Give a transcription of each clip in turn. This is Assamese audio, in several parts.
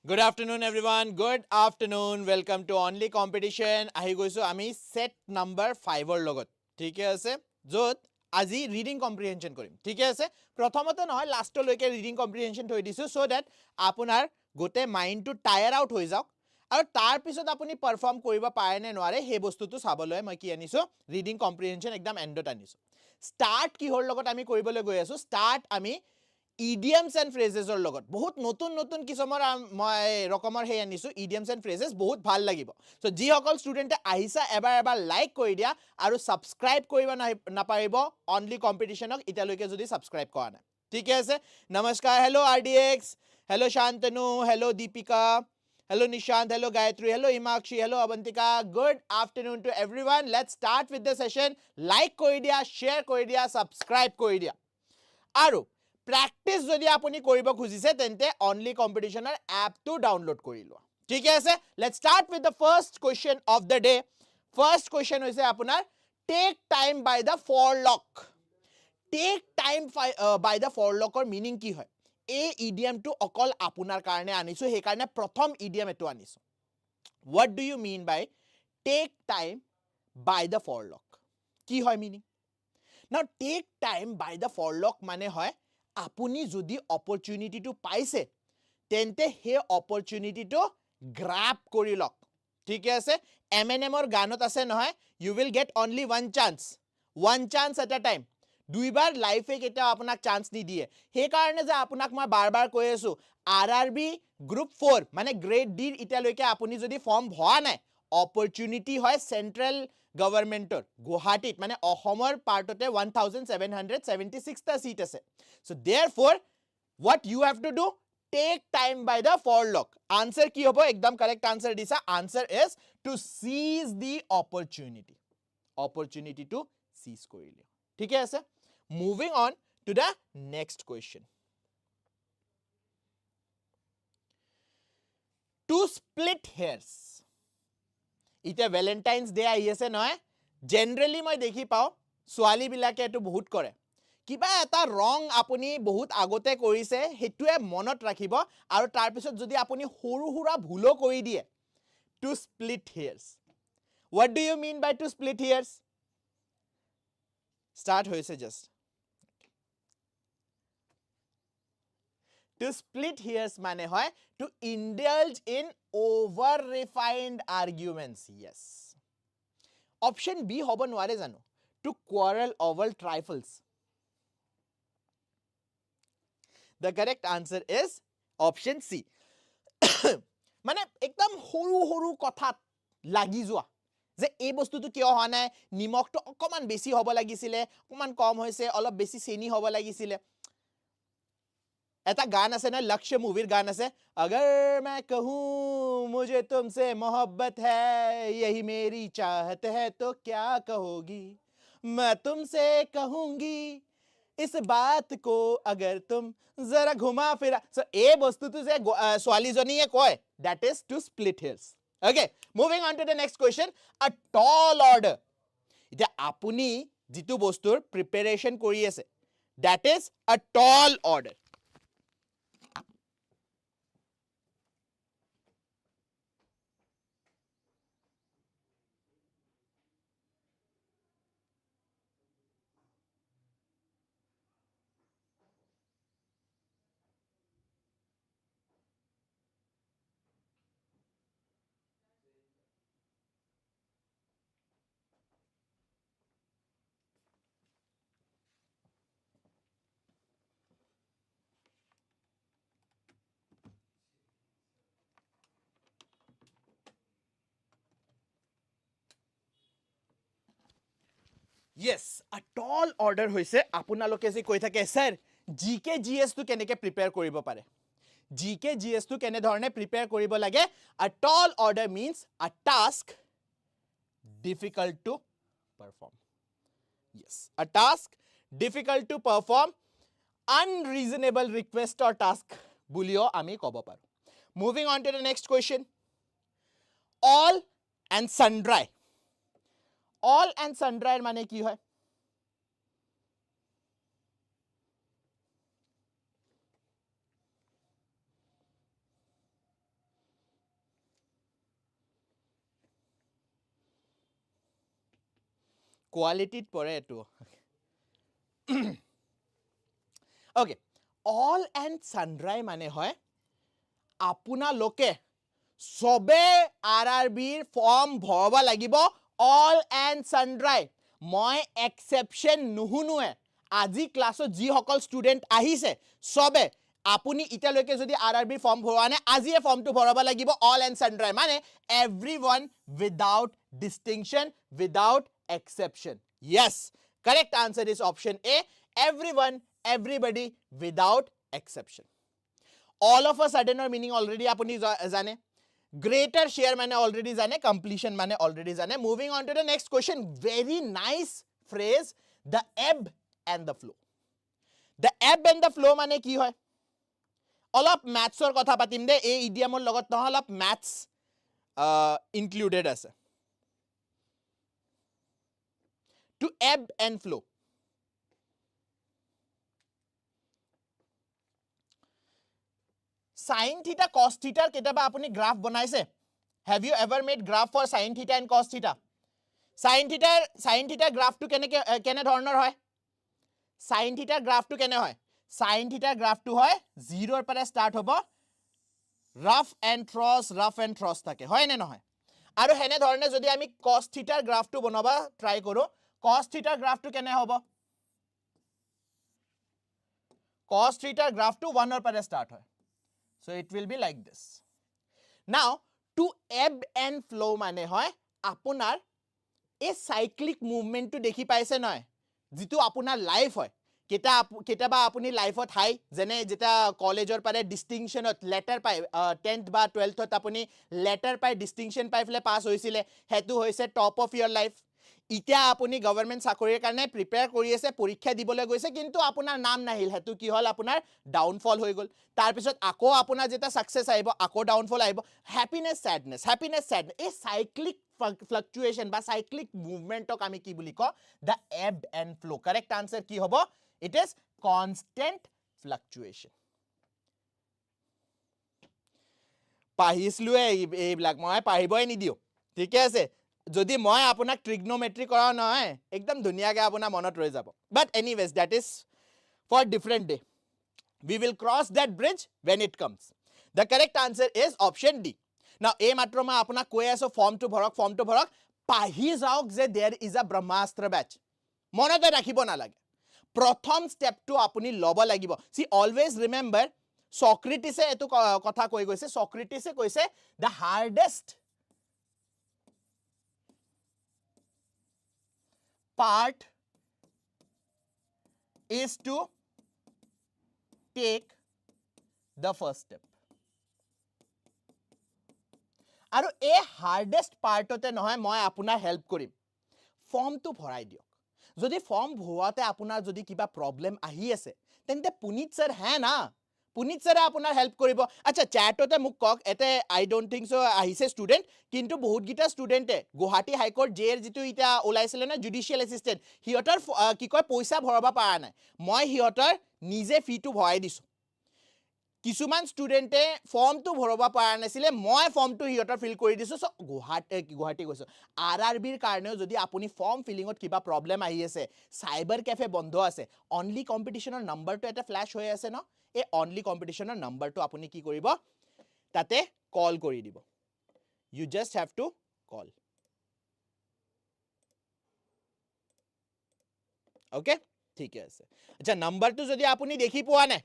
Good afternoon, everyone. Good afternoon. Welcome to Only Competition. Ahi goisu ami set number 5 or logot. Thike ase? Jot আজি reading comprehension কৰিম ঠিক আছে প্ৰথমতে নহয় লাষ্টলৈকে reading comprehension থৈ দিছো so that আপোনাৰ গোটে মাইন্ড টু টায়াৰ আউট হৈ যাওক আৰু তাৰ পিছত আপুনি পাৰফৰ্ম কৰিব পাৰে নে নোৱাৰে সেই বস্তুটো চাবলৈ মই কি আনিছো reading comprehension একদম এন্ডত আনিছো স্টার্ট কিহৰ লগত আমি কৰিবলৈ গৈ আছো স্টাৰ্ট আমি idioms and phrases or logot বহুত নতুন নতুন কিসমৰ মই ৰকমৰ হে আনিছো idioms and phrases বহুত ভাল লাগিব সো যি সকল ষ্টুডেন্টে আহিছা এবাৰ লাইক কৰি দিয়া আৰু সাবস্ক্ৰাইব কৰিব নাপাৰিব অনলি কম্পিটিশনক ইতালৈকে যদি সাবস্ক্ৰাইব কৰা নাই ঠিক আছে নমস্কাৰ hello RDX hello Shantanu hello Deepika hello Nishant hello Gayatri hello Imakshi hello Avantika good afternoon to everyone let's start with the session like কৰি দিয়া share কৰি দিয়া subscribe কৰি দিয়া আৰু practice যদি আপুনি কৰিব খুজিছে তেন্তে only competitioner app to download কৰি লোৱা ঠিক আছে let's start with the first question of the day first question হৈছে আপোনাৰ take time by the for lock take time by the for lock or meaning কি হয় এই idiom to অকল আপোনাৰ কাৰণে আনিছো সেই কাৰণে প্ৰথম idiom এটো আনিছো what do you mean by take time by the for lock কি হয় meaning now take time by the for lock মানে হয় আপুনি যদি opportunity to পাইছে তেন্তে হে opportunity to grab কৰি লক ঠিক আছে এমএনএমৰ গানত আছে নহয় you will get only one chance at a time দুইবাৰ লাইফে কেটা আপোনাক চান্স নি দিয়ে হে কাৰণে যে আপোনাক মই বাৰবাৰ কৈ আছো আৰআৰবি গ্ৰুপ 4 মানে গ্ৰেড ডি ইটালৈকে আপুনি যদি ফৰ্ম ভৰা নাই opportunity হয় সেন্ট্ৰাল গভৰ্নমেন্টৰ গুৱাহাটীত মানে অসমৰ পাৰ্টতে 1776 টা সিট আছে so therefore what you have to do take time by the for lock answer কি হ'ব একদম কারেক্ট answer দিছা answer is to seize the opportunity to seize কৰিলে ঠিক আছে moving on to the next question to split hairs ইতে ভ্যালেন্টাইন্স ডে আহি আছে নহয় জেনাৰেলি মই দেখি পাও ছোৱালী বিলাকে এটো বহুত কৰে কিবা এটা ৰং আপুনি বহুত আগতে কৰিছে হেতুৱে মনত ৰাখিব আৰু তাৰ পিছত যদি আপুনি সৰু হুৰা ভুলো কৰি দিয়ে to split hairs what do you mean by to split hairs start হৈছে just to split hairs মানে হয় to indulge in over refined arguments yes option b হ'ব নোৱাৰে জানো to quarrel over trifles the correct answer is option c মানে একদম সৰু সৰু কথাত লাগি যোৱা যে এই বস্তুটো কিয় হোৱা নাই নিমখটো অকমান বেছি হ'ব লাগিছিলে অকমান কম হৈছে অলপ বেছি চেনি হ'ব লাগিছিলে ऐसा गान আছে না लक्ष्य मूवीर गान আছে अगर मैं कहूं मुझे तुमसे मोहब्बत है यही मेरी चाहत है तो क्या कहोगी मैं तुमसे कहूंगी इस बात को अगर तुम जरा घुमा फिरा सो ए বস্তুটো যে ছোৱালীজনীয়ে কয় that is to split hairs okay moving on to the next question a tall order এটা আপুনি যেটো বস্তুৰ প্ৰিপাৰেচন কৰি আছে that is a tall order yes a tall order হৈছে আপোনালোকে যে কৈ থাকে স্যাৰ জিকে জিএস টো কেনেকে প্ৰিপেয়াৰ কৰিব পাৰে জিকে জিএস টো কেনে ধৰণে প্ৰিপেয়াৰ কৰিব লাগে a tall order means a task difficult to perform yes a task difficult to perform unreasonable request or task বুলিও আমি ক'ব পাৰো moving on to the next question all and sundry all and sundry মানে কি হয় কোৱালিটিত পৰে এটো ওকে অল এণ্ড সানড্ৰাই মানে হয় আপোনালোকে সবে আৰআৰবিৰ ফৰ্ম ভৰাব লাগিব অল এণ্ড সানড্ৰাই মই এক্সেপশ্যন নুহুনুৱে আজি ক্লাছত যি সকল ষ্টুডেন্ট আহিছে সবে আপুনি ইটালৈকে যদি আৰআৰবি ফৰ্ম ভৰোৱা নাই আজিয়ে ফৰ্মটো ভৰাব লাগিব অল এণ্ড সানড্ৰাই মানে everyone without distinction without exception yes correct answer is option A everyone everybody without exception all of a sudden or meaning already apuni jane greater share mane already jane completion mane already jane moving on to the next question very nice phrase the ebb and the flow the ebb and the flow mane ki hoy olop maths or kotha patim de ei idiom or logot no olop maths included ase to ebb and flow sin theta cos theta ketaba apuni graph banaise have you ever made graph for sin theta and cos theta sin theta graph to kene dhornor hoy sin theta graph to kene hoy sin theta graph to hoy 0 pare start hobo rough and cross thake hoy ne no hoy aru hene dhorne jodi ami cos theta graph to banaba try koru cos theta graph to kene hobo cos theta graph to 1 or pare start hoy so it will be like this now to ebb and flow mane hoy apunar a cyclic movement to dekhi paise noy jitu apunar life hoy ketaba apuni life ot hai jene jeta college or pare distinction ot letter pai 10th ba 12th ot apuni letter pai distinction pai fle pass hoisile hetu hoise top of your life ইতিয়া আপুনি গভৰ্ণমেণ্ট চাকৰিৰ কাৰণে প্ৰিপেয়াৰ কৰি আছে পৰীক্ষা দিবলৈ গৈছে কিন্তু আপোনাৰ নাম নাহিল হেতু কি হল আপোনাৰ ডাউনফল হৈ গল তাৰ পিছত আকৌ আপোনাৰ যেটা সাকসেস আহিব আকৌ ডাউনফল আহিব হ্যাপিনেস স্যাডনেস এই সাইক্লিক ফ্লাকচুয়েশন বা সাইক্লিক মুভমেন্টক আমি কি বুলি ক দা এব এন্ড ফ্লো কারেক্ট আনসার কি হ'ব ইট ইজ কনস্ট্যান্ট ফ্লাকচুয়েশন পাহিছলুৱে এইবিলাক মই পাহিবই নিদিও ঠিক আছে যদি মই আপোনাক ট্ৰিগনোমেট্ৰি কৰা নহয় একদম ধুনিয়াকে আপোনাৰ মনত ৰৈ যাব but anyways that is for different day we will cross that bridge when it comes the correct answer is option D now এই মাত্ৰ মই আপোনাক কৈ আছো ফৰ্মটো ভৰক পাহি যাওক যে there is a ব্ৰহ্মাস্ত্ৰ batch মনতে ৰাখিব নালাগে প্ৰথম ষ্টেপটো আপুনি লব লাগিব see always remember সক্ৰেটিছে এটো কথা কৈ গৈছে সক্ৰেটিছে কৈছে the hardest part is to take the first step আৰু এই হাৰ্ডেষ্ট পাৰ্টতে নহয় মই আপোনাৰ হেল্প কৰিম ফৰ্মটো ভৰাই দিয়ক যদি ফৰ্ম ভৰাতে আপোনাৰ যদি কিবা প্ৰবলেম আহি আছে তেন্তে পুনিত স্যাৰ হে না পুনিত স্যাৰে আপোনাৰ হেল্প কৰিব আচ্ছা চ্যাটতে মোক কক এতে আই ডোন্ট থিংক সো আহিছে ষ্টুডেন্ট কিন্তু বহুত গিটা ষ্টুডেন্টে গুৱাহাটী হাইকোৰ্ট জেৰ যিটো ইটা ওলাইছিল না জুডিশিয়াল এসিস্টেন্ট হিয়তৰ কি কয় পইচা ভৰাব পাৰা নাই মই হিয়তৰ নিজে ফিটো ভৰাই দিছো কিছুমান ষ্টুডেন্টে ফৰ্মটো ভৰাব পাৰা নাছিলে মই ফৰ্মটো হিয়তৰ ফিল কৰি দিছো সো গুৱাহাটী গৈছো আৰআৰবিৰ কাৰণেও যদি আপুনি ফৰ্ম ফিলিংত কিবা প্ৰবলেম আহি আছে সাইবাৰ কেফে বন্ধ আছে অনলি কম্পিটিশনৰ নাম্বাৰটো এটা ফ্ল্যাশ হৈ আছে ন এই অনলি কম্পিটিশনৰ নাম্বাৰটো আপুনি কি কৰিব তাতে কল কৰি দিব you just have to call okay ঠিক আছে আচ্ছা নাম্বাৰটো যদি আপুনি দেখি পোৱা নাই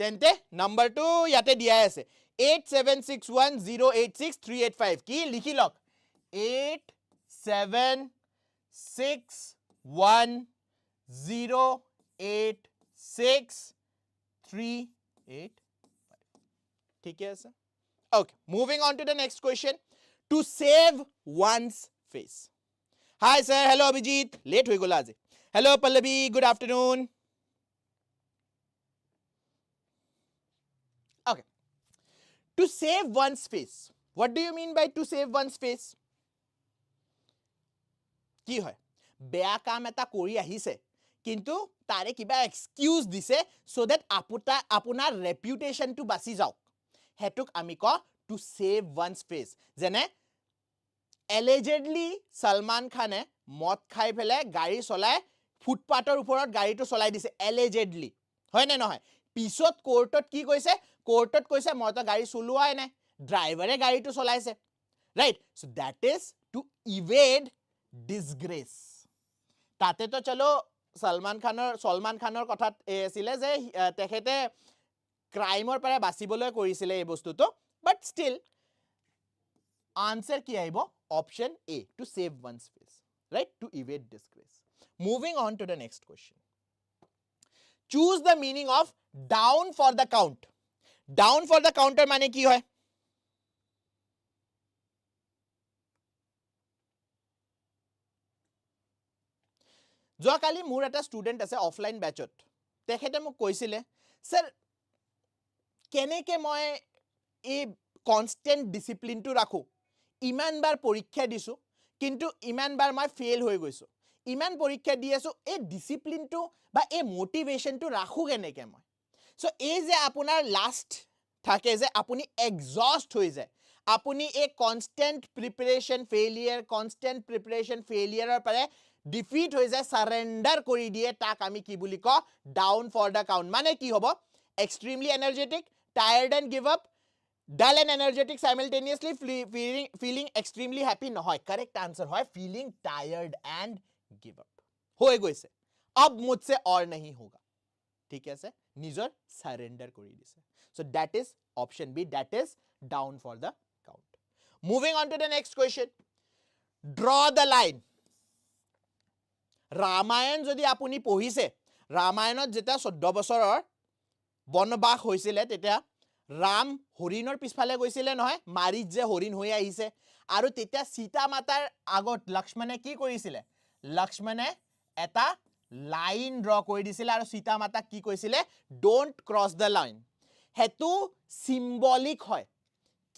তেন্তে নাম্বাৰটো ইয়াতে দিয়া আছে 8761086385 কি লিখি লওক 8761086385 ঠিক আছে okay moving on to the next question to save one's face hi sir hello abhijit late hoy gola aje hello pallavi good afternoon okay to save one's face what do you mean by to save one's face কি হয় বেয়া কাম এটা কৰি আহিছে কিন্তু তাৰে কিবা এক্সকিউজ দিছে সো দ্যাট আপোনাৰ ৰেপুটেশনটো বাচি যাওক হেতুক আমি ক to save one's face যেনে allegedly Salman Khan মদ খাই ফেলে গাড়ী চলাই ফুটপাথৰ ওপৰত গাড়ীটো চলাই দিছে এলিজেডলি হয় নে নহয় পিছত কোৰ্টত কি কৈছে কোৰ্টত কৈছে মই তো গাড়ী চলোৱাই নাই ড্ৰাইভাৰে গাড়ীটো চলাইছে right so that is to evade disgrace তাতে তো চলো সলমান খানৰ কথাত আছিলে যে তেখেতে ক্ৰাইমৰ পৰা বাচিবলৈ কৰিছিলে এই বস্তুটো বাট ষ্টিল answer কি আহিব option A to save one's face right to evade disgrace moving on to the next question choose the meaning of down for the count down for the counter মানে কি হয় যোৱাকালি মোৰ এটা ষ্টুডেন্ট আছে অফলাইন ব্যাচত তেখেতে মোক কৈছিলে স্যাৰ কেনেকে মই এই কনষ্টেন্ট ডিসিপ্লিনটো ৰাখো ইমান বাৰ পৰীক্ষা দিছো কিন্তু ইমান বাৰ মই ফেল হৈ গৈছো ইমান পৰীক্ষা দি আছো এই ডিসিপ্লিনটো বা এই মোটিভেশনটো ৰাখো কেনেকে মই সো এই যে আপোনাৰ লাষ্ট থাকে যে আপুনি এক্সস্ট হৈ যায় আপুনি এই কনষ্টেন্ট প্ৰিপাৰেচন ফেলিয়াৰৰ পৰা ডিফিট হৈ যায় সাৰেন্ডাৰ কৰি দিয়ে তাক আমি কি বুলি ক ডাউন ফৰ দা কাউন্ট মানে কি হ'ব extremely energetic tired and give up dull and energetic simultaneously feeling extremely happy নহয় correct answer হয় feeling tired and give up হৈ গৈছে अब मुझसे और नहीं होगा ঠিক আছে নিজৰ সাৰেন্ডাৰ কৰি দিছে so that is option B that is down for the count moving on to the next question draw the line Ramayana যদি আপুনি পঢ়িছে ৰামায়ণত যেটা 14 বছৰৰ বনবাস হৈছিলে তেতিয়া ৰাম হৰিণৰ পিছফালে গৈছিলে নহয় মাৰিত যে হৰিণ হৈ আহিছে আৰু তেতিয়া সীতা মাতাৰ আগত লক্ষ্মণে কি কৰিছিলে লক্ষ্মণে এটা লাইন ড্ৰ কৰি দিছিল আৰু সীতা মাতাক কি কৈছিলে ডোন্ট ক্ৰস দ্য লাইন হেতু সিম্বলিক হয়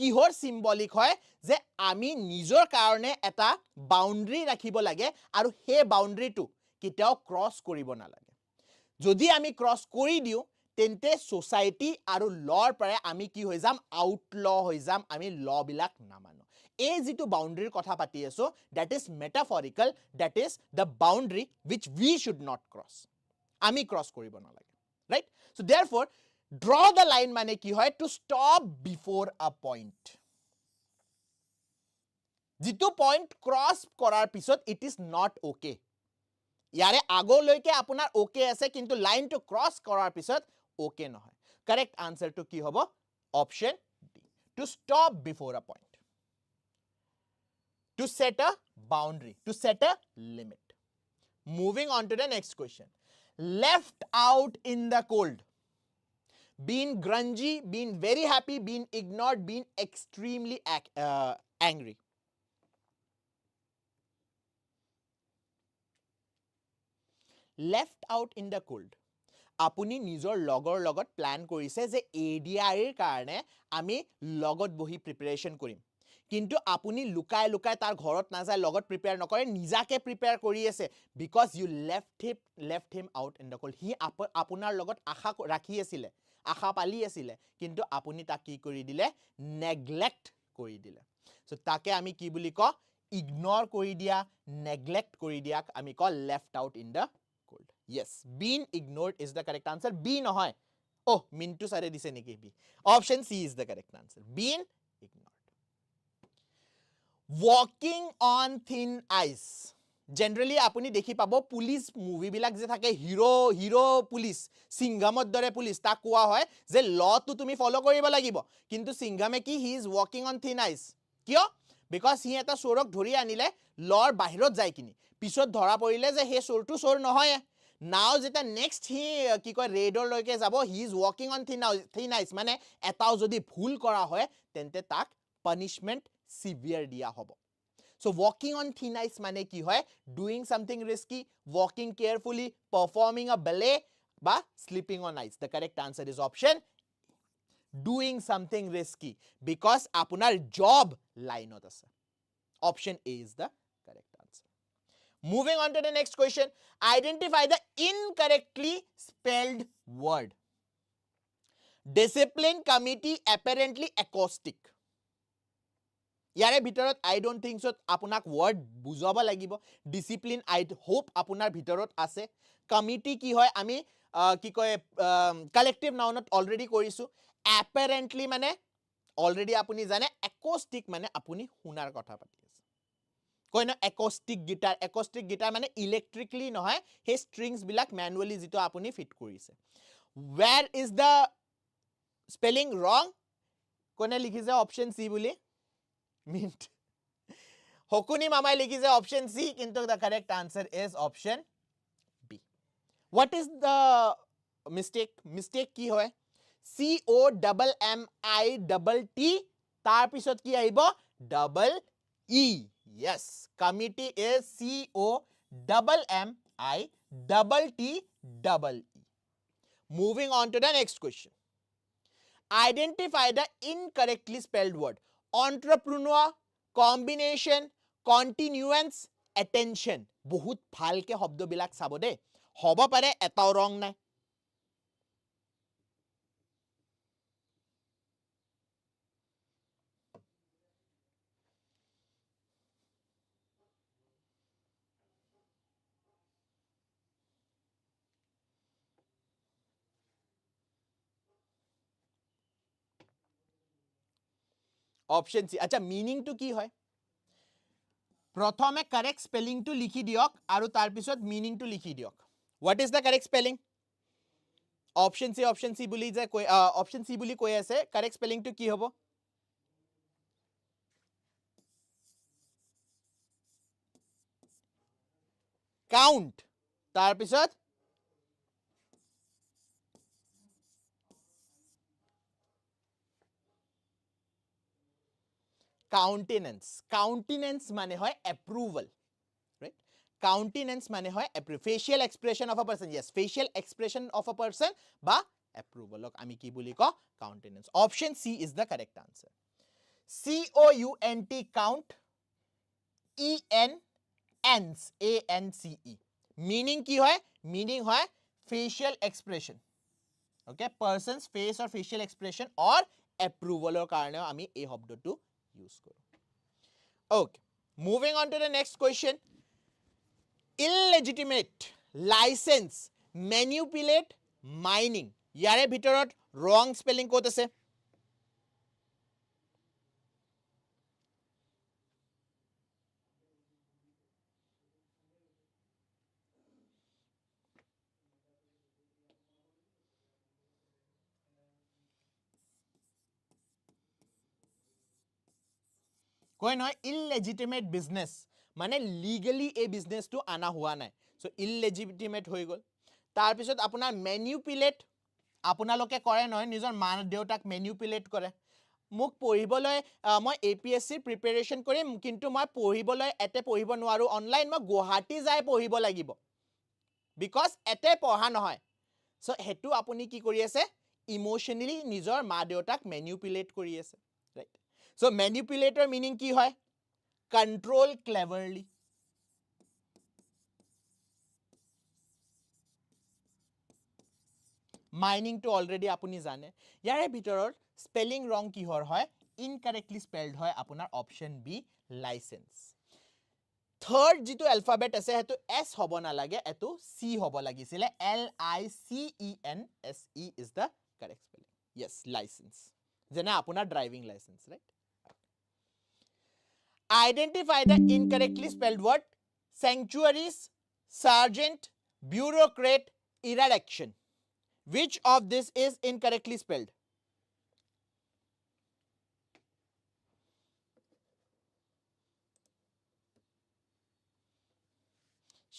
কিহৰ সিম্বলিক হয় যে আমি নিজৰ কাৰণে এটা বাউন্ডাৰী ৰাখিব লাগে আৰু হে বাউন্ডাৰীটো কিটাও ক্ৰস কৰিব নালাগে যদি আমি ক্ৰস কৰি দিও তেন্তে সোসাইটি আৰু লৰ পৰা আমি কি হৈ যাম আউটল হৈ যাম আমি ল বিলাক নামানো এই যেটো বাউন্ডাৰীৰ কথা পাতি আছো that is metaphorical that is the boundary which we should not cross আমি ক্ৰস কৰিব নালাগে right so therefore draw the line মানে কি হয় to stop before a point যেটো পইণ্ট ক্ৰস কৰাৰ পিছত it is not okay ইয়াৰে আগলৈকে আপোনাৰ ওকে আছে কিন্তু লাইনটো ক্ৰস কৰাৰ পিছত ওকে নহয় কারেক্ট আনসারটো কি হ'ব option D to stop before a point to set a boundary to set a limit moving on to the next question left out in the cold being grungy being very happy being ignored being extremely angry left out in the cold আপুনি নিজৰ লগৰ লগত প্ল্যান কৰিছে যে এডিআইৰ কাৰণে আমি লগত বহি প্ৰিপাৰেচন কৰিম কিন্তু আপুনি লুকাই লুকাই তাৰ ঘৰত না যায় লগত প্ৰিপেয়াৰ নকৰে নিজাকে প্ৰিপেয়াৰ কৰি আছে because you left him out in the cold he আপোনাৰ লগত আশা ৰাখি আছিল আশা পালি আছিল কিন্তু আপুনি তাক কি কৰি দিলে নেগলেক্ট কৰি দিলে সো তাকে আমি কি বুলি ক ইগনোৰ কৰি দিয়া নেগলেক্ট কৰি দিয়াক আমি ক left out in the cold yes being ignored is the correct answer b নহয় oh mintu sare dise niki b option c is the correct answer being ignored walking on thin ice generally apuni dekhi pabo police movie bilak je thake hero police singamot dore police ta koa hoy je law tu tumi follow koriba lagibo kintu singame ki he is walking on thin ice kiyo because he eta sorok dhori anile lor bahirot jai kini পিছত ধৰা পৰিলে যে হে চোৰটো চোৰ নহয় নাও যেটা নেক্সট হি কি কয় ৰেডৰ লৈকে যাব হি ইজ ওয়াকিং অন থিন আইস মানে এটাও যদি ভুল কৰা হয় তেন্তে তাক পানিশমেন্ট সিভিয়াৰ দিয়া হ'ব সো ওয়াকিং অন থিন আইস মানে কি হয় doing something risky walking carefully performing a ballet বা sleeping on ice the correct answer is option doing something risky because আপোনাৰ জব লাইনত আছে option A is the correct answer moving on to the next question identify the incorrectly spelled word discipline committee apparently acoustic ইয়াৰে ভিতৰত I don't think so আপোনাক word বুজাব লাগিব discipline I hope আপোনাৰ ভিতৰত আছে committee কি হয় আমি কি কয় collective noun already কৰিছো apparently মানে already আপুনি জানে acoustic মানে আপুনি শুনাৰ কথা পাতি আছে কয় না acoustic guitar মানে electrically নহয় হে strings বিলাক manually যেটো আপুনি ফিট কৰিছে where is the spelling wrong কোনে লিখিছে option C বুলি mint Hokuni mamai likhize option C kintu the correct answer is option B what is the mistake ki hoy C O M I T tar pisot ki aibo double E yes committee is C O M I T E moving on to the next question identify the incorrectly spelled word entrepreneur combination continuance attention বহুত ভালকে শব্দবিলাক চাব দে হ'ব পাৰে এটাও ৰং নাই অপশন সি আচ্ছা মিনিং টু কি হয় প্ৰথমে কাৰেক্ট স্পেলিং টু লিখি দিয়ক আৰু তাৰ পিছত মিনিং টু লিখি দিয়ক what is the correct spelling option C বুলি যে কৈ অপশন সি বুলি কৈ আছে কারেক্ট স্পেলিং টু কি হ'ব কাউন্ট তাৰ পিছত countenance মানে হয় approval right countenance মানে হয় facial expression of a person yes facial expression of a person বা approval ok ami ki boli ko countenance option C is the correct answer count ence meaning ki hoy meaning hoy facial expression okay person's face or facial expression or approval or karone ami ei shobdo tu use koru okay moving on to the next question illegitimate license manipulate mining yare bhitorot wrong spelling kot ase কয় নহয় illegitimate business মানে legally এই business টো আনা হোৱা নাই so illegitimate হৈ গল তাৰ পিছত আপোনাৰ manipulate আপোনালোকে কৰে নহয় নিজৰ মা দেউতাক manipulate কৰে মোক পঢ়িবলৈ মই APSC প্ৰিপাৰেচন কৰিম কিন্তু মই পঢ়িবলৈ এতে পঢ়িব নোৱাৰো অনলাইন মই গুৱাহাটী যাই পঢ়িব লাগিব বিকজ এতে পঢ়া নহয় so হেতু আপুনি কি কৰি আছে ইমোশনালি নিজৰ মা দেউতাক manipulate কৰি আছে right so manipulator meaning ki hoy control cleverly mining to already apuni jane yare bhitoror spelling wrong ki hor hoy incorrectly spelled hoy apunar option B license third jitu alphabet ase hetu S hobo na lage etu C hobo lagisile LICENSE is the correct spelling yes license jena apunar driving license right identify the incorrectly spelled word sanctuaries sergeant bureaucrat erection which of this is incorrectly spelled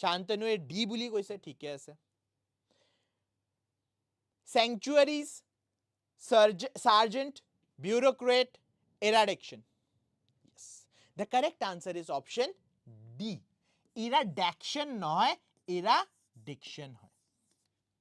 শান্তনুয়ে ডি বুলি কৈছে ঠিকে আছে sanctuaries sergeant bureaucrat erection yes the correct answer is option D erection noy eradiction hoy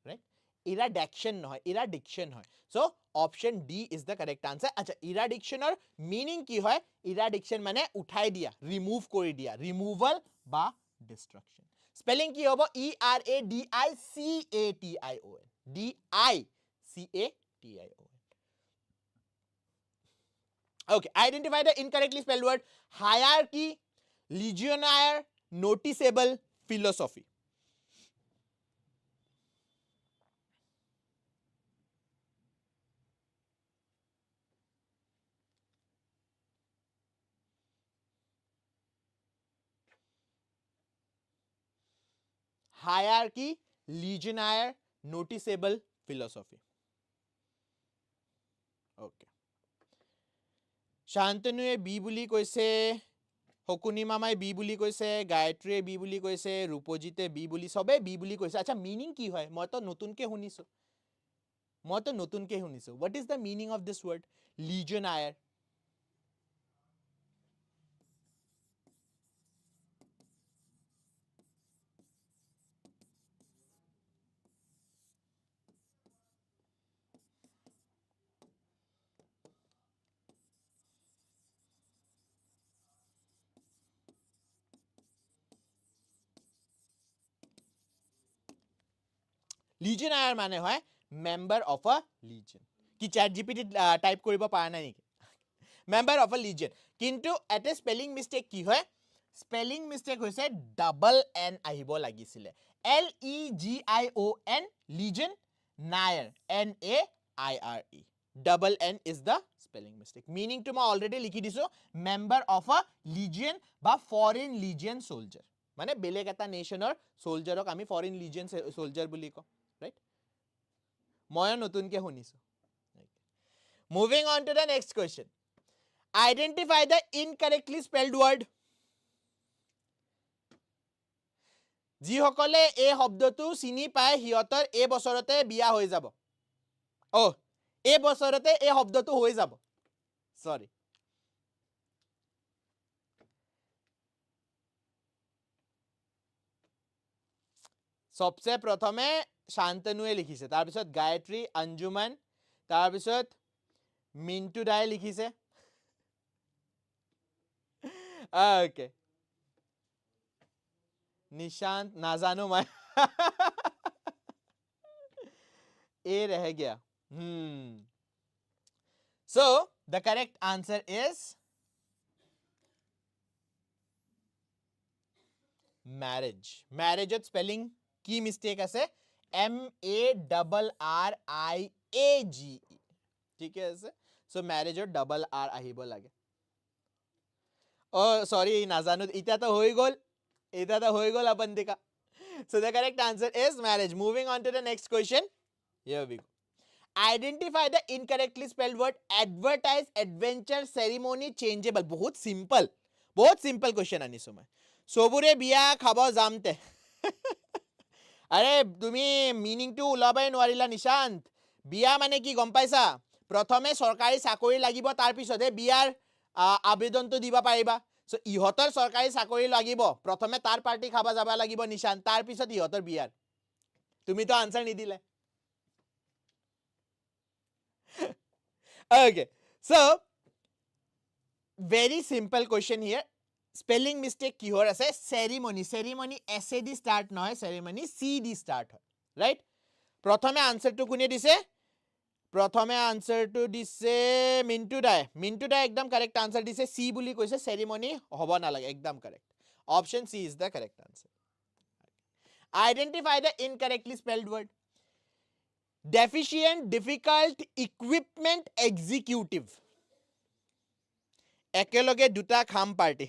right eradiction noy eradiction hoy so option D is the correct answer acha eradiction or meaning ki hoy eradiction mane uthai dia remove kori dia removal ba destruction spelling ki hobo ERADICATION DICATION Okay, identify the incorrectly spelled word. Hierarchy, legionnaire, noticeable, philosophy. Hierarchy, legionnaire, noticeable, philosophy. Okay. Shantanuye B বুলি কৈছে, হকুনি মামাই বি বুলি কৈছে, গায়ত্ৰীয়ে বি বুলি কৈছে, ৰূপজিতে বি বুলি, সবে বি বুলি কৈছে। আচ্ছা, মিনিং কি হয়? মইতো নতুনকে শুনিছো। What is the meaning of this word? Legionnaire. Legionnaire মানে হয় member of a legion. কি ChatGPT টাইপ কৰিব পৰা নাই নেকি? Member of a legion. কিন্তু এটা স্পেলিং মিস্টেক কি হয়? স্পেলিং মিস্টেক হৈছে ডাবল এন আহিব লাগিছিলে। LEGION, legion, nair, NAIRE. Double N is the spelling mistake. Meaning to মই already লিখি দিছো, member of a legion বা foreign legion soldier. মানে বেলেগ এটা নেশনৰ সোলজাৰক আমি foreign legion soldier বুলি কওঁ, right? ময়ো নতুনকে শুনিছো। Moving on to the next question. Identify the incorrectly spelled word. যিসকলে এই শব্দটো চিনি পায় সিহঁতৰ এই বছৰতে বিয়া হৈ যাব। এই বছৰতে এই শব্দটো হৈ যাব। সৰি। সবচে প্ৰথমে শান্তনুৱে লিখিছে, তাৰপিছত গায়ত্ৰী, অঞ্জুমান, তাৰপিছত মিন্টু দাই লিখিছে। Okay. निशांत नाजानो मैं ए रह गया. So the correct answer is marriage. Marriage at spelling key mistake আছে MARRIAGE. ठीक है ऐसे. So marriage और double R আহিব লাগে. Oh sorry নাজানো ইটা তো হৈ গল. এটা তো হৈ গল अपन देखा. So the correct answer is marriage. Moving on to the next question. Here we go. Identify the incorrectly spelled word advertise adventure ceremony changeable. बहुत simple question আনিছো মই. সবুৰে বিয়া খাব যামতে. আৰে তুমি মিনিং টু ওলাবাই নোৱাৰিলা নিশান্ত। বিয়া মানে কি গম পাইছা? প্ৰথমে সৰকাৰি চাকৰি লাগিব, তাৰ পিছতে বিয়াৰ আবেদনটো দিবা পাৰিবা। সো ইহতৰ সৰকাৰি চাকৰি লাগিব, প্ৰথমে তাৰ পাৰ্টি খাবা যাবা লাগিব নিশান, তাৰ পিছত ইহতৰ বিয়াৰ। তুমি তো আনসাৰ নিদিলে। Okay, so very simple question here. Spelling mistake কিহৰ আছে? ceremony এছে দি start নহয়, ceremony C দি start হয়, right? প্ৰথমে আনসাৰটো কোনে দিছে? প্ৰথমে আনসারটো দিছে মিন্টু দাই একদম কারেক্ট আনসার দিছে, সি বুলি কৈছে, সেরিমনি হব নালাগে, একদম correct. Option C is the correct answer. Identify the incorrectly spelled word. Deficient, difficult, equipment, executive. একেলগে দুটা খাম পার্টি।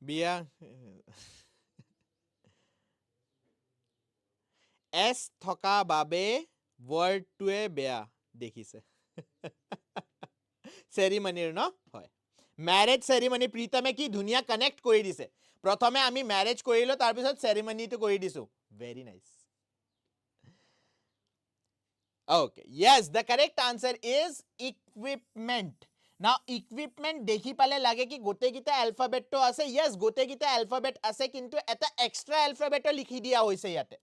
বিয়া এছ থকা বাবে ওয়াৰ্ডটোৱে বেয়া দেখিছে। সেৰিমনিৰ ন হয়। ম্যাৰেজ সেৰিমনি প্ৰীতমে কি ধুনীয়া কানেক্ট কৰি দিছে। প্ৰথমে আমি ম্যাৰেজ কৰিলো, তাৰ পিছত সেৰিমনিটো কৰি দিছো। Very nice. Okay, yes, the correct answer is equipment. Now equipment দেখি পালে লাগে কি গোটে গিটা alphabet তো আছে। Yes, গোটে গিটা alphabet আছে, কিন্তু এটা extra alphabet লিখি দিয়া হৈছে ইয়াতে।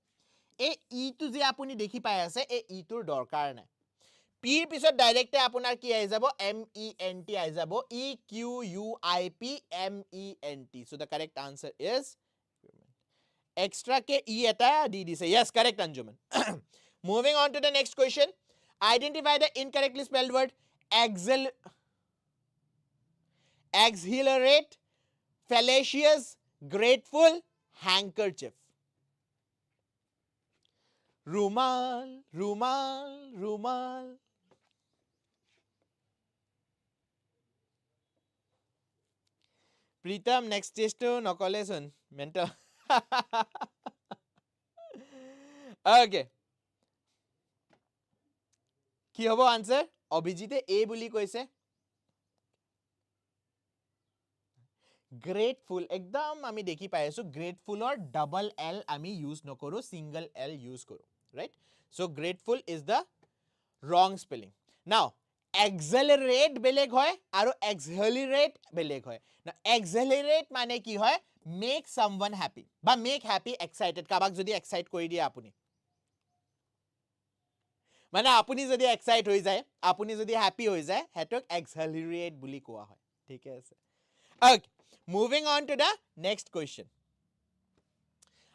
এই ই টু যে আপুনি দেখি পাই আছে, এই ই টুৰ দৰকাৰ নাই। P পিছত ডাইৰেক্টে আপোনাৰ কি আহি যাব MENT আহি যাব EQUIP MENT so the correct answer is extra ke E eta di dise yes correct Anjuman moving on to the next question identify the incorrectly spelled word exhilarate fallacious grateful handkerchief rumal Pritam next test to nokole sun mental okay কি হব আনসার অভিজিতে এ বুলি কৈছে গ্রেটফুল একদম আমি দেখি পাই আছো গ্ৰেটফুলৰ ডাবল এল আমি ইউজ নকৰো সিঙ্গল এল ইউজ কৰো right so grateful is the ৰং স্পেলিং নাও এক্সেলাৰেট বেলেগ হয় আৰু এক্সহেলাৰেট বেলেগ হয় না এক্সহেলাৰেট মানে কি হয় মেক সামওয়ান হ্যাপি বা মেক হ্যাপি এক্সাইটেড কাবাক যদি এক্সাইট কৰি দিয়ে আপুনি মানে আপুনি যদি এক্সাইট হৈ যায় আপুনি যদি হ্যাপি হৈ যায় হেতক এক্সহেলাৰেট বুলি কোৱা হয় ঠিক আছে okay moving on to the next question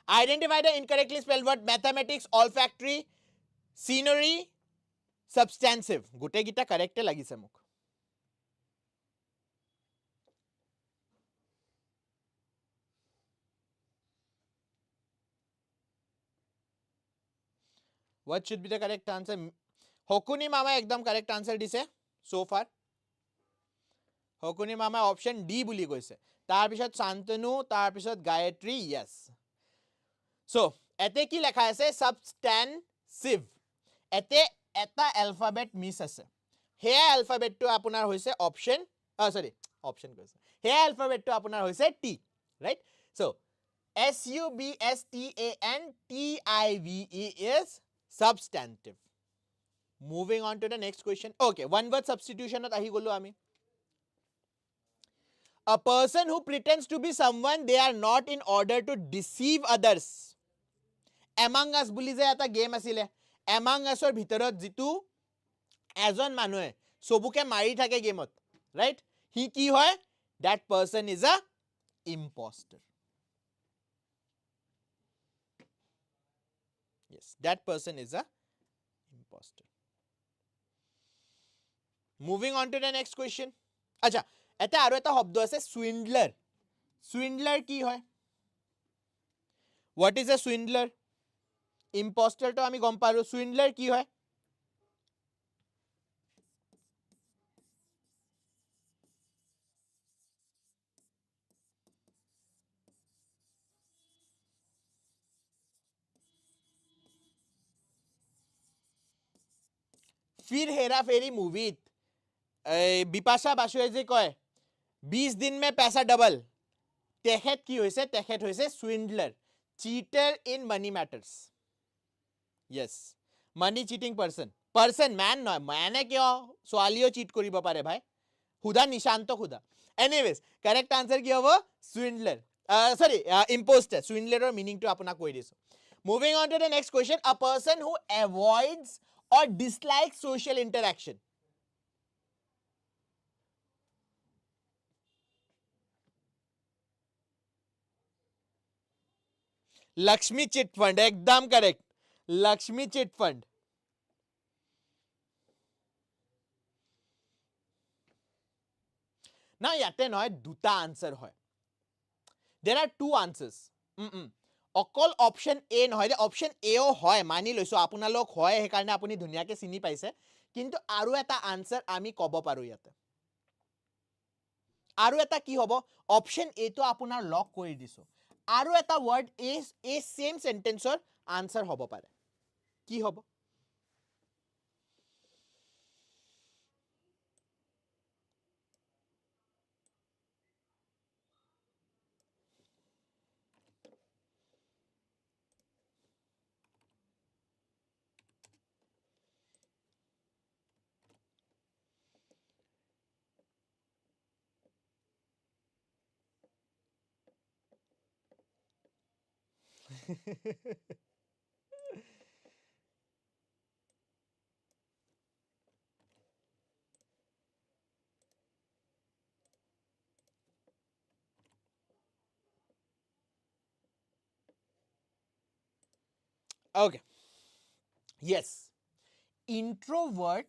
identify the incorrectly spelled word mathematics olfactory scenery substantive গোটে গিটা কারেক্টে লাগিছে মোক what should be the correct answer হকুনি মামা একদম কারেক্ট আনসার দিছে so far হকুনি মামা অপশন ডি বুলি কৈছে তাৰ পিছত শান্তনু তাৰ পিছত গায়ত্ৰী yes so এতে কি লেখা আছে substantive এতে এটা অ্যালফাবেট মিস আছে হে অ্যালফাবেটটো আপোনাৰ হৈছে অপশন সৰি অপশন কৈছে হে অ্যালফাবেটটো আপোনাৰ হৈছে T right so SUBSTANTIVE is substantive moving on to the next question okay one word substitution at ahi golo ami a person who pretends to be someone they are not in order to deceive others among us বুলি যে এটা গেম আছিলে among us or ভিতৰত জিতু এজন মানুহে সবুকে মাৰি থাকে গেমত ৰাইট হি কি হয় that person is a imposter yes that person is a imposter moving on to the next question acha eta aru eta শব্দ আছে swindler কি হয় what is a swindler imposter to আমি গম পাৰো swindler কি হয় फिर हेरा फेरी मूवीत বিপাশা বাসুৱে যে কয় 20 दिन में पैसा डबल তেখেত কি হৈছে তেখেত হৈছে swindler cheater in money matters yes money cheating person man নহয় মানে কিয় ছোৱালীও চিট কৰিব পাৰে ভাই খুদা নিশান্ত খুদা এনিৱেজ কাৰেক্ট আনসাৰ কি হ'ব swindler sorry imposter swindler ৰ মিনিংটো আপোনাক কৈ দিছো moving on to the next question a person who avoids or dislikes social interaction Lakshmi chit fund एकदम करेक्ट लक्ष्मी चिट फंड ना याते নহয় দুটা আনসার হয় there are two answers অকল অপশন এ নহয় দে অপশন এও হয় মানি লৈছো আপোনালোক হয় হে কাৰণে আপুনি ধুনিয়াকে চিনি পাইছে কিন্তু আৰু এটা আনসাৰ আমি কব পাৰো ইয়াতে আৰু এটা কি হ'ব অপশন এ তো আপোনাৰ লক কৰি দিছো আৰু এটা ওয়াৰ্ড এ সেম সেন্টেন্সৰ আনসাৰ হ'ব পাৰে কি হ'ব Okay. Yes. Introvert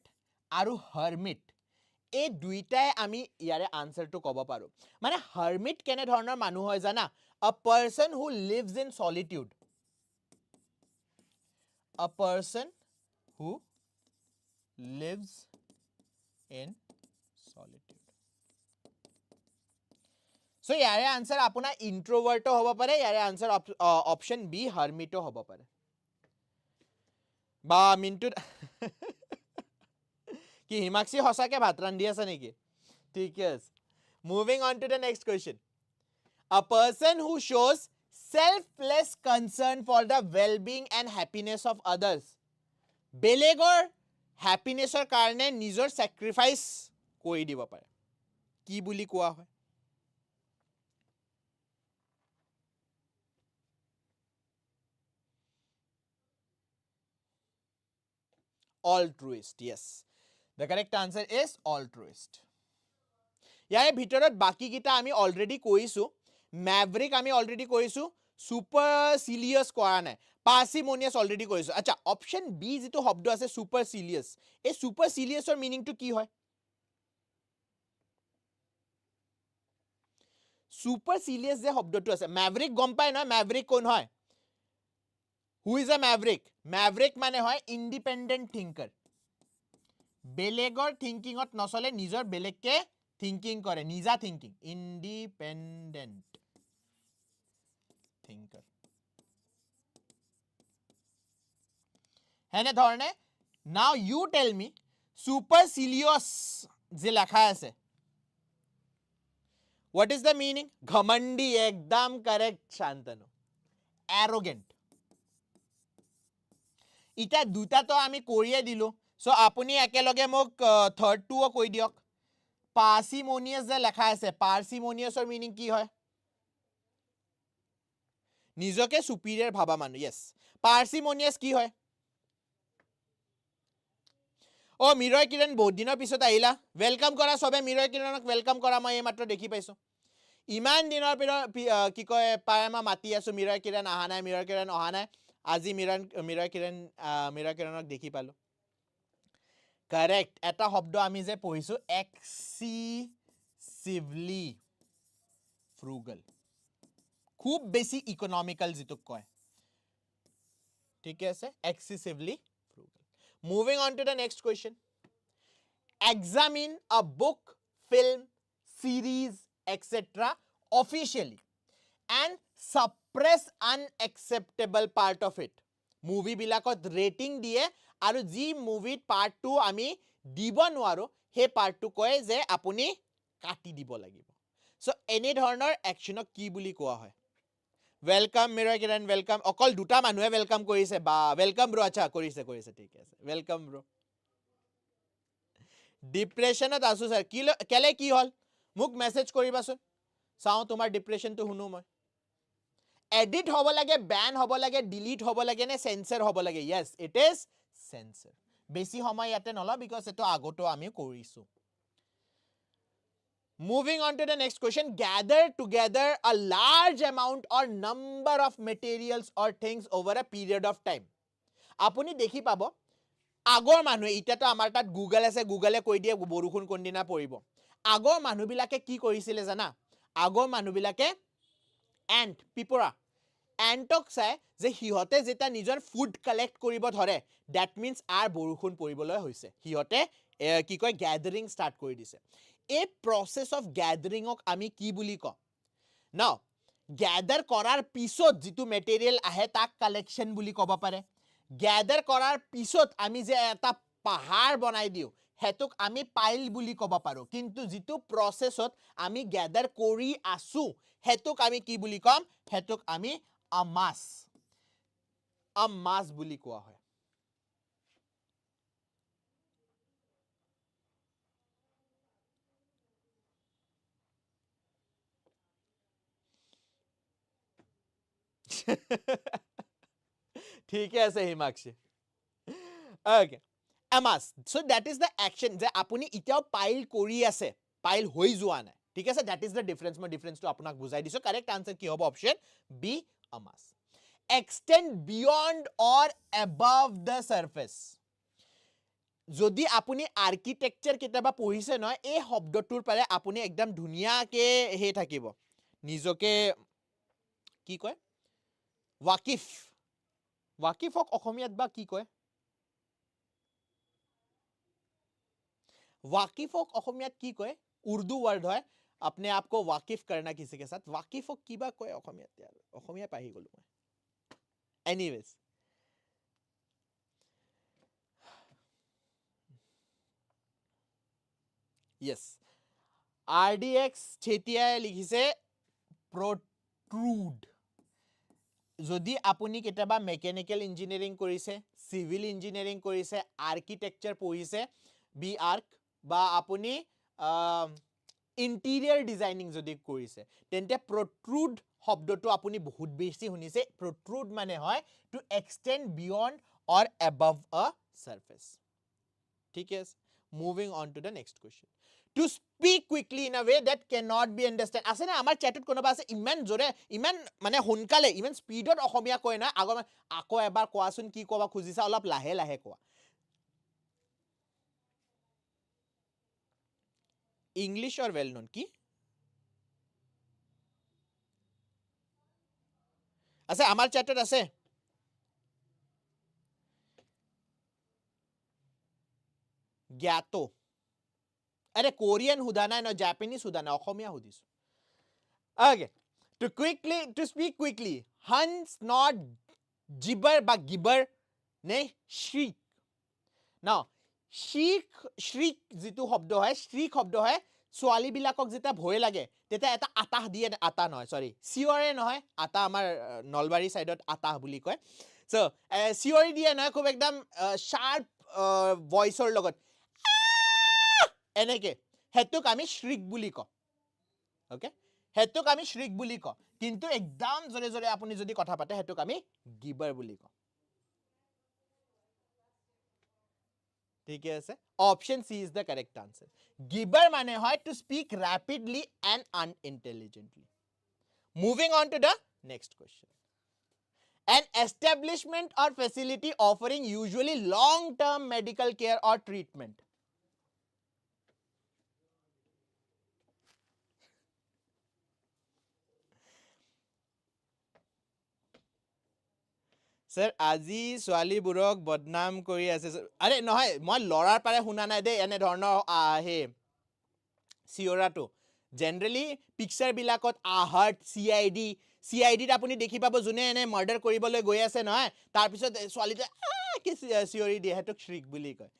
আৰু hermit এই দুইটাই আমি ইয়াৰে আনসাৰটো ক'ব পাৰো মানে hermit কেনে ধৰণৰ মানুহ হয় জানা a person who lives in solitude a person who lives in solitude so ইয়াৰে আনসাৰ আপোনাৰ introvert হ'ব পাৰে ইয়াৰে আনসাৰ অপচন বি hermit হ'ব পাৰে বা মিন্টু কি হিমাক্ষী হসাকে ভাত ৰান্ধি আছে নেকি ঠিক আছে moving on to the next question a person who shows selfless concern for the well-being and happiness of others বেলেগৰ হ্যাপিনেছৰ কাৰণে নিজৰ স্যাক্ৰিফাইস কৰি দিব পাৰে কি বুলি কোৱা হয় altruist yes the correct answer is altruist ইয়াৰে ভিতৰত বাকি কিটা আমি অলৰেডি কৈছো ম্যাভৰিক আমি অলৰেডি কৈছো সুপাৰসিলিয়াস কৰা নাই পাৰ্সিমোনিয়াস অলৰেডি কৈছো আচ্ছা অপচন বি যেটো শব্দ আছে সুপাৰসিলিয়াস এই সুপাৰসিলিয়াসৰ মিনিংটো কি হয় সুপাৰসিলিয়াস যে শব্দটো আছে ম্যাভৰিক গম পায় না ম্যাভৰিক কোন হয় who is a maverick maverick মানে হয় independent thinker বেলেগৰ থিংকিংত নচলে নিজৰ বেলেগকে থিংকিং কৰে নিজা থিংকিং independent thinker হেনে ধৰণে now you tell me supercilious যে লেখা আছে what is the meaning ঘমণ্ডি একদম correct শান্তনু arrogant ইটা দুটা তো আমি কৰিয়ে দিলো সো আপুনি একেলগে মোক থাৰ্ড টুও কৈ দিয়ক পাৰ্সিমোনিয়াস যে লেখা আছে পাৰ্সিমোনিয়াসৰ মিনিং কি হয় নিজকে সুপিৰিয়ৰ ভাবা মানুহ yes পাৰ্সিমোনিয়াস কি হয় ও মিৰয় কিৰণ বহুত দিনৰ পিছত আহিলা ওয়েলকাম কৰা সবে মিৰয় কিৰণক ওয়েলকাম কৰা মই মাত্ৰ দেখি পাইছো ইমান দিনৰ কি কয় পায়মা মাতি আছো মিৰয় কিৰণ আহা নাই মিৰয় কিৰণ অহা নাই আজি মিৰয় কিৰণক দেখি পালো কাৰেক্ট এটা শব্দ আমি যে পঢ়িছো এক্সিসিভলি ফ্ৰুগল খুব বেছি ইকোনমিক্যাল যেটো কয় ঠিক আছে excessively frugal moving on to the next question examine a book film series etc officially and suppress unacceptable part of it movie bilakot rating দিয়ে আৰু জি মুভিত পাৰ্ট 2 আমি দিব নোৱাৰো হে পাৰ্ট 2 কয় যে আপুনি কাটি দিব লাগিব সো এনি ধৰণৰ একচনক কি বুলি কোৱা হয় ওয়েলকাম মিৰয় কিৰণ ওয়েলকাম অকল দুটা মানুহে ওয়েলকাম কৰিছে বা ওয়েলকাম ব্ৰো আচ্ছা কৰিছে ঠিক আছে ওয়েলকাম ব্ৰো ডিপ্ৰেছনত আছো স্যাৰ কেলে কি হল মোক মেসেজ কৰিবাচোন চাও তোমাৰ ডিপ্ৰেছনটো শুনো মই এডিট হ'ব লাগে ব্যান হ'ব লাগে ডিলিট হ'ব লাগে নে সেন্সৰ হ'ব লাগে yes it is censor বেছি সময় ইয়াতে নলা because এটো আগতো আমি কৰিছো moving on to the next question gather together a large amount or number of materials or things over a period of time আপুনি দেখি পাব আগৰ মানুহ ইটাটো আমাৰ তাত গুগল আছে গুগলে কৈ দিয়ে বৰষুণ কোনদিনা পৰিব আগৰ মানুহবিলাকে কি কৰিছিলে জানা আগৰ মানুহবিলাকে এণ্ট পিপৰা এণ্টক চাই যে হিহতে যেটা নিজৰ ফুড কালেক্ট কৰিব ধৰে দ্যাট মিন্স আৰ বৰষুণ পৰিবলৈ হৈছে হিহতে কি কয় গ্যাদাৰিং ষ্টাৰ্ট কৰি দিছে এই প্ৰসেস অফ গ্যাদাৰিংক আমি কি বুলি ক নাও গ্যাদাৰ কৰাৰ পিছত যেটো মেটেৰিয়েল আহে তাক কালেকশন বুলি ক'ব পাৰে গ্যাদাৰ কৰাৰ পিছত আমি যে এটা পাহাৰ বনাই দিও হেতুক আমি পাইল বুলি ক'ব পাৰো কিন্তু যেটো প্ৰসেসত আমি গ্যাদাৰ কৰি আসু হেতুক আমি কি বুলি কম হেতুক আমি amass বুলি কোৱা হয় ঠিক আছে Himakshi okay amass so that is the action যে আপুনি ইটাও পাইল কৰি আছে পাইল হৈ যোৱা নাই ঠিক আছে that is the difference মই difference টো আপোনাক বুজাই দিছো correct answer কি হ'ব option b amass extend beyond or above the surface. যদি আপুনি আৰ্কিটেকচাৰ কেতিয়াবা পঢ়িছে নহয় এই শব্দটোৰ পাৰে আপুনি একদম ধুনীয়াকে হে থাকিব নিজকে কি কয় ৱাকিফক অসমীয়াত বা কি কয় वाकिफक অসমীয়াত কি কয় উর্দু ওয়ার্ড হয় अपने आप को वाकिफ करना किसी के साथ वाकिफक কিবা কয় অসমীয়াত यार অসমীয়া পাহি গলো মই এনিৱেজ yes RDX চেতিয়াই লিখিছে protrude যদি আপুনি কেতিয়াবা মেকানিক্যাল ইঞ্জিনিয়াৰিং কৰিছে সিভিল ইঞ্জিনিয়াৰিং কৰিছে আৰ্কিটেকচাৰ পঢ়িছে বি আৰ্ক বা আপুনি ইন্টেৰিয়ৰ ডিজাইনিং যদি কৰিছে তেন্তে protrude শব্দটো আপুনি বহুত বেছি শুনিছে protrude মানে হয় to extend beyond or above a surface ঠিক আছে moving on to the next question to speak quickly in a way that cannot be understood asena amar chatut konoba ase iman jore iman mane honkale iman speedot অসমীয়া কয় না আগৰ আকৌ এবাৰ কোৱাচোন কি কবা খুজিছা অলপ লাহে লাহে কোৱা ইংলিশ or well known কি আছে আমাৰ chatut আছে জ্ঞাতো अरे कोरियन हुदाना है ना जापानीज हुदाना অসমীয়া হুদিছো okay to speak quickly Hans not gibber বা gibber নে shriek now shriek যিটো শব্দ হয় shriek শব্দ হয় ছোৱালী বিলাকক যেটা ভয় লাগে তেটা এটা আতাহ দিয়ে আতা নহয় সৰি চিঞৰে নহয় আতা আমাৰ নলবাৰী সাইডত আতাহ বুলি কয় সো চিঞৰি দিয়ে নহয় খুব একদম শাৰ্প ভয়েসৰ লগত এনেকে হেতুক আমি শ্রিক বুলি ক ওকে হেতুক আমি শ্রিক বুলি ক কিন্তু একদম জৰে জৰে আপুনি যদি কথা পাতে হেতুক আমি গিবাৰ বুলি ক ঠিক আছে option C is the correct answer gibber মানে হয় to speak rapidly and unintelligently moving on to the next question an establishment or facility offering usually long term medical care or treatment Sir, আজি ছোৱালীবোৰক বদনাম কৰি আছে আৰে নহয় মই লৰাৰ পাৰে শুনা নাই দে এনে ধৰণৰ হে চিঅৰাটো জেনাৰেলি পিকচাৰ বিলাকত আহাৰ্ট চিআইডি আপুনি দেখি পাব যোনে এনে মাৰ্ডাৰ কৰিবলৈ গৈ আছে নহয় তাৰ পিছত ছোৱালীটো কি চিঅৰি দিয়ে হেতুক শ্ৰিক বুলি কয়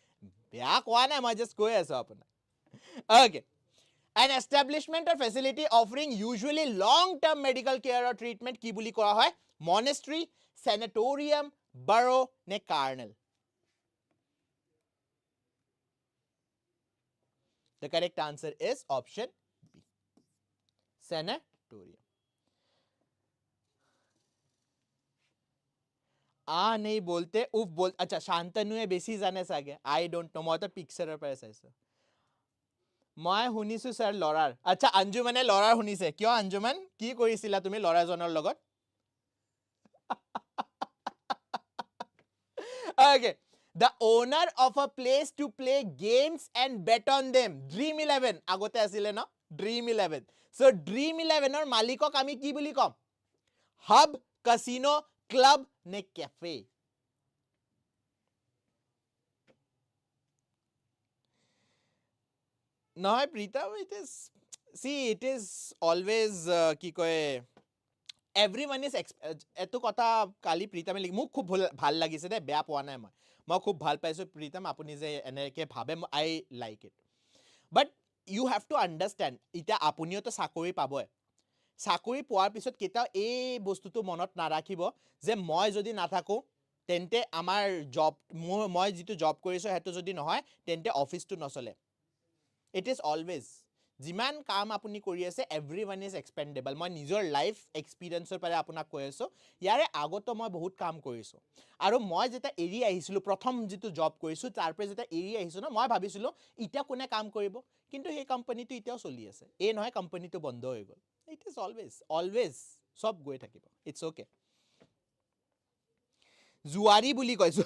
বেয়া কোৱা নাই মই জাস্ট কৈ আছো আপোনাক okay An establishment or facility offering usually long-term medical care or treatment কি বুলি কোৱা হয় monastery sanatorium burrow ne carnal the correct answer is option B sanatorium नहीं बोलते उफ बोल अच्छा शांतनुए बेसी जाने सागे I don't know মই তো পিকচাৰৰ পৰা চাইছো মই শুনিছো স্যাৰ লৰাৰ আচ্ছা অঞ্জুমানে লৰাৰ শুনিছে কিয় অঞ্জুমান কি কৰিছিলা তুমি লৰাজনৰ লগত Okay. The owner of a place to play games and bet on them. Dream 11. Agote asile no? Dream 11. So Dream 11 or malikok ami ki buli kom? Hub, casino, club, ne cafe. No, Preeta, it is always ki koy everyone is eto kotha kali Preetame lik muk khub bhal lagise de beya poa nai মই খুব ভাল পাইছো প্ৰীতম আপুনি যে এনেকে ভাবে I like it but you have to understand এতিয়া আপুনিও তো চাকৰি পাবই চাকৰি পোৱাৰ পিছত কেতিয়াও এই বস্তুটো মনত নাৰাখিব যে মই যদি নাথাকো তেন্তে আমাৰ জব মই যিটো জব কৰিছো হেতু যদি নহয় তেন্তে অফিসটো নচলে ইট ইজ অলৱেজ যিমান কাম আপুনি কৰি আছে এভৰিৱান ইজ এক্সপেন্ডেবল মই নিজৰ লাইফ এক্সপিৰিয়েন্সৰ পৰা আপোনাক কৈ আছো ইয়াৰে আগতো মই বহুত কাম কৰিছো আৰু মই যেটা এৰি আহিছিলো প্ৰথম যিটো জব কৰিছো তাৰ পৰা যেটা এৰি আহিছো ন মই ভাবিছিলো ইটা কোনে কাম কৰিব কিন্তু এই কোম্পানীটো ইটাও চলি আছে এই নহয় কোম্পানীটো বন্ধ হৈ গল ইট ইজ অলৱেজ সব গৈ থাকিব ইটস ওকে জুৱাৰী বুলি কৈছো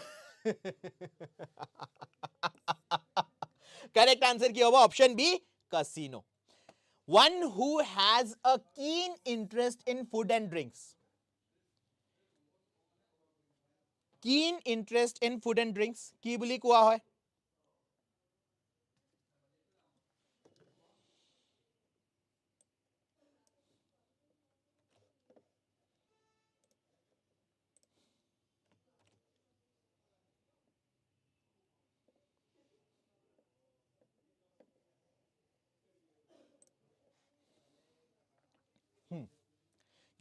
কাৰেক্ট আনসাৰ কি হ'ব option B casino one who has a keen interest in food and drinks keen interest in food and drinks কি বুলি কোৱা হয়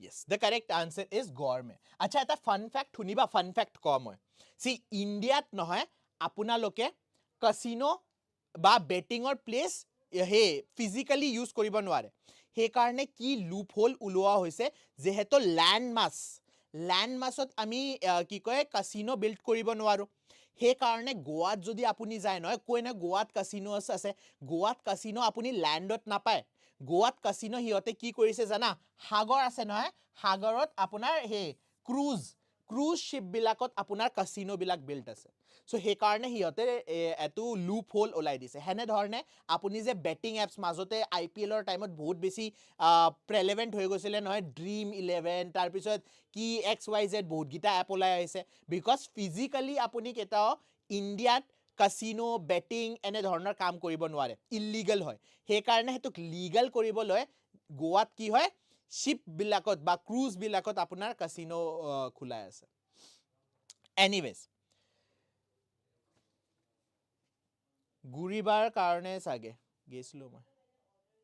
Yes, the correct answer is gourmet. আচ্ছা এটা ফান ফ্যাক্ট শুনিবা ফান ফ্যাক্ট কম হয় সি ইণ্ডিয়াত নহয় আপোনালোকে কাচিনো বা বেটিঙৰ প্লেচ হে ফিজিক্যালি ইউজ কৰিব নোৱাৰে সেইকাৰণে কি লুপ হোল ওলোৱা হৈছে যেহেতু ল্যান্ড মাছত আমি কি কয় কাচিনো বিল্ড কৰিব নোৱাৰো সেইকাৰণে গোৱাত যদি আপুনি যায় নহয় কৈ না গোৱাত কাচিনো আছে গোৱাত কাচিনো আপুনি ল্যান্ডত নাপায় গোৱাত কাচিনো হিয়তে কি কৰিছে জানা সাগৰ আছে নহয় সাগৰত আপোনাৰ হে ক্ৰুজ শিপ বিলাকত আপোনাৰ কাচিনো বিলাক বিল্ড আছে সো হে কাৰণে হিয়তে এটো লুপ হোল ওলাই দিছে হেনে ধৰণে আপুনি যে বেটিং এপছ মাজতে আইপিএল ৰ টাইমত বহুত বেছি প্ৰেলেভেন্ট হৈ গৈছিলে নহয় ড্ৰিম 11 তাৰ পিছত কি XYZ বহুত গিটা এপ ওলাই আহিছে বিকজ ফিজিক্যালি আপুনি কেটাও ইণ্ডিয়াত কাচিনো বেটিং এনে ধৰণৰ কাম কৰিব নোৱাৰে ইলিগেল হয় সেই কাৰণে হেতুক লিগেল কৰিবলৈ গোৱাত কি হয় শিপ বিলাকত বা ক্ৰুজ বিলাকত আপোনাৰ কাচিনো খোলাই আছে এনিৱেজ গুৰিবাৰ কাৰণে চাগে গৈছিলো মই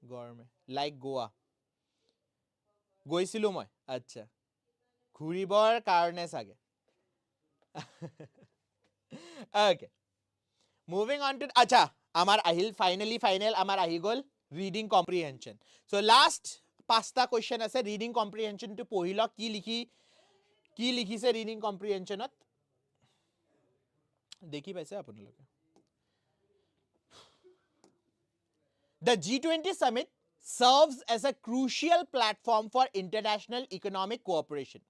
গৰমে লাইক গোৱা গৈছিলো মই আচ্ছা ঘুৰিবৰ কাৰণে চাগে ওকে মুভিং অন টু আচ্ছা আমাৰ আহিল ফাইনেল আমাৰ আহি গ'ল ৰিডিং কম্প্ৰিহেনশন সো লাষ্ট পাঁচটা কোৱেশ্চন আছে ৰিডিং কম্প্ৰিহেনশনটো পঢ়ি লওক কি লিখিছে ৰিডিং কম্প্ৰিহেনশনত দেখি পাইছে আপোনালোকে The G20 summit serves as a crucial platform for international economic cooperation,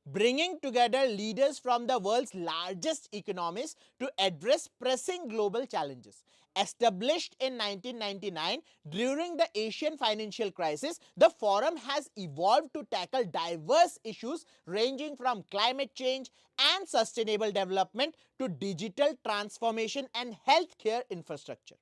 bringing together leaders from the world's largest economies to address pressing global challenges. Established in 1999 during the Asian financial crisis, the forum has evolved to tackle diverse issues ranging from climate change and sustainable development to digital transformation and healthcare infrastructure.